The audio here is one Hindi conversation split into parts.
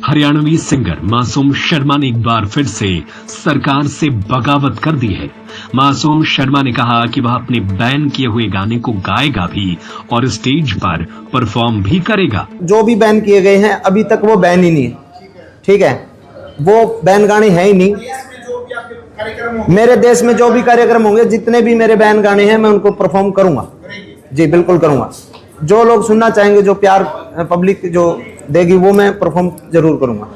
हरियाणवी सिंगर मासूम शर्मा ने एक बार फिर से सरकार से बगावत कर दी है। मासूम शर्मा ने कहा कि वह अपने बैन किए हुए गाने को गाएगा भी और स्टेज पर परफॉर्म भी करेगा। जो भी बैन किए गए हैं अभी तक वो बैन ही नहीं है, ठीक है, वो बैन गाने हैं ही नहीं। मेरे देश में जो भी कार्यक्रम होंगे, जितने भी मेरे बैन गाने हैं, मैं उनको परफॉर्म करूंगा। जी बिल्कुल करूंगा। जो लोग सुनना चाहेंगे, जो प्यार पब्लिक जो देगी, वो मैं परफॉर्म जरूर करूंगा।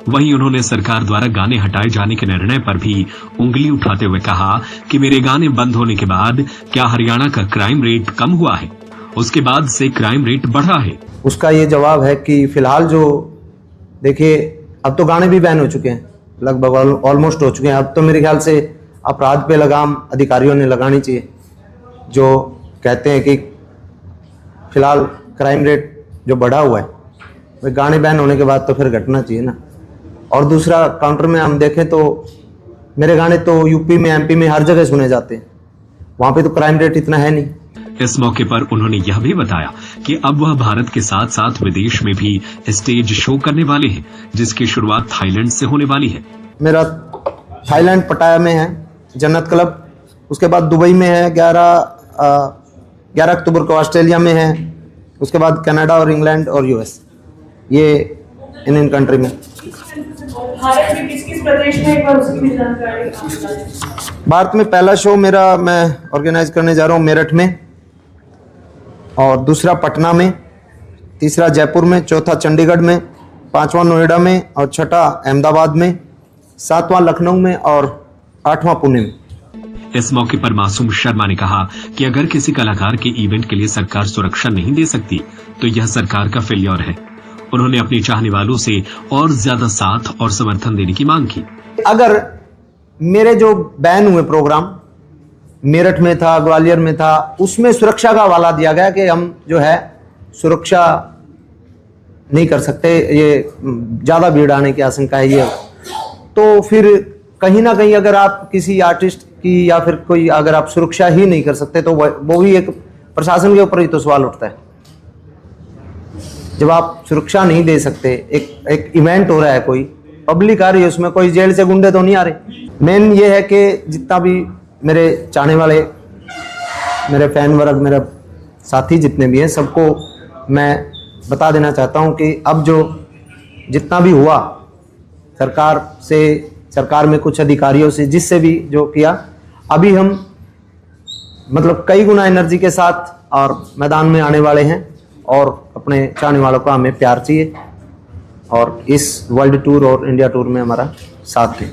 वहीं उन्होंने सरकार द्वारा गाने हटाए जाने के निर्णय पर भी उंगली उठाते हुए कहा कि मेरे गाने बंद होने के बाद क्या हरियाणा का क्राइम रेट कम हुआ है? उसके बाद से क्राइम रेट बढ़ा है। उसका ये जवाब है कि फिलहाल जो देखिए, अब तो गाने भी बैन हो चुके हैं, लगभग ऑलमोस्ट हो चुके हैं। अब तो मेरे ख्याल से अपराध पे लगाम अधिकारियों ने लगानी चाहिए, जो कहते हैं कि फिलहाल क्राइम रेट जो बढ़ा हुआ है, वह गाने बैन होने के बाद तो फिर घटना चाहिए ना। और दूसरा, काउंटर में हम देखें तो मेरे गाने तो यूपी में, एमपी में हर जगह सुने जाते हैं, वहां पे तो क्राइम रेट इतना है नहीं। इस मौके पर उन्होंने यह भी बताया कि अब वह भारत के साथ साथ विदेश में भी स्टेज शो करने वाले हैं, जिसकी शुरुआत थाईलैंड से होने वाली है। मेरा थाईलैंड पटाया में है जन्नत क्लब, उसके बाद दुबई में है 11 अक्टूबर को, ऑस्ट्रेलिया में है, उसके बाद कनाडा और इंग्लैंड और यूएस, ये इन कंट्री में। भारत में किस प्रदेश में, एक बार उसकी भी जानकारी। भारत में पहला शो मेरा मैं ऑर्गेनाइज करने जा रहा हूँ मेरठ में, और दूसरा पटना में, तीसरा जयपुर में, चौथा चंडीगढ़ में, पांचवा नोएडा में और छठा अहमदाबाद में, सातवां लखनऊ में और आठवां पुणे में। इस मौके पर मासूम शर्मा ने कहा कि अगर किसी कलाकार के इवेंट के लिए सरकार सुरक्षा नहीं दे सकती तो यह सरकार का फेल्योर है। उन्होंने अपने चाहने वालों से और ज्यादा साथ और समर्थन देने की मांग की। अगर मेरे जो बैन हुए प्रोग्राम मेरठ में था, ग्वालियर में था, उसमें सुरक्षा का हवाला दिया गया कि हम जो है सुरक्षा नहीं कर सकते, ये ज्यादा भीड़ आने की आशंका है, ये तो फिर कहीं ना कहीं अगर आप किसी आर्टिस्ट की या फिर कोई अगर आप सुरक्षा ही नहीं कर सकते तो वो भी एक प्रशासन के ऊपर ही तो सवाल उठता है। जब आप सुरक्षा नहीं दे सकते, एक इवेंट हो रहा है, कोई पब्लिक आ रही है, उसमें कोई जेल से गुंडे तो नहीं आ रहे। मेन ये है कि जितना भी मेरे चाहने वाले, मेरे फैन वर्ग, मेरे साथी जितने भी हैं, सबको मैं बता देना चाहता हूं कि अब जो जितना भी हुआ सरकार से, सरकार में कुछ अधिकारियों से, जिससे भी जो किया, अभी हम मतलब कई गुना एनर्जी के साथ और मैदान में आने वाले हैं और अपने चाहने वालों को हमें प्यार चाहिए और इस वर्ल्ड टूर और इंडिया टूर में हमारा साथ दें।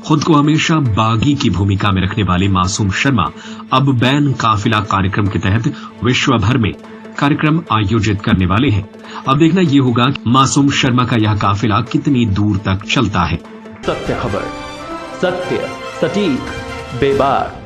खुद को हमेशा बागी की भूमिका में रखने वाले मासूम शर्मा अब बैन काफिला कार्यक्रम के तहत विश्व भर में कार्यक्रम आयोजित करने वाले हैं। अब देखना ये होगा कि मासूम शर्मा का यह काफिला कितनी दूर तक चलता है। सत्य खबर, सत्य, सटीक, बेबाक।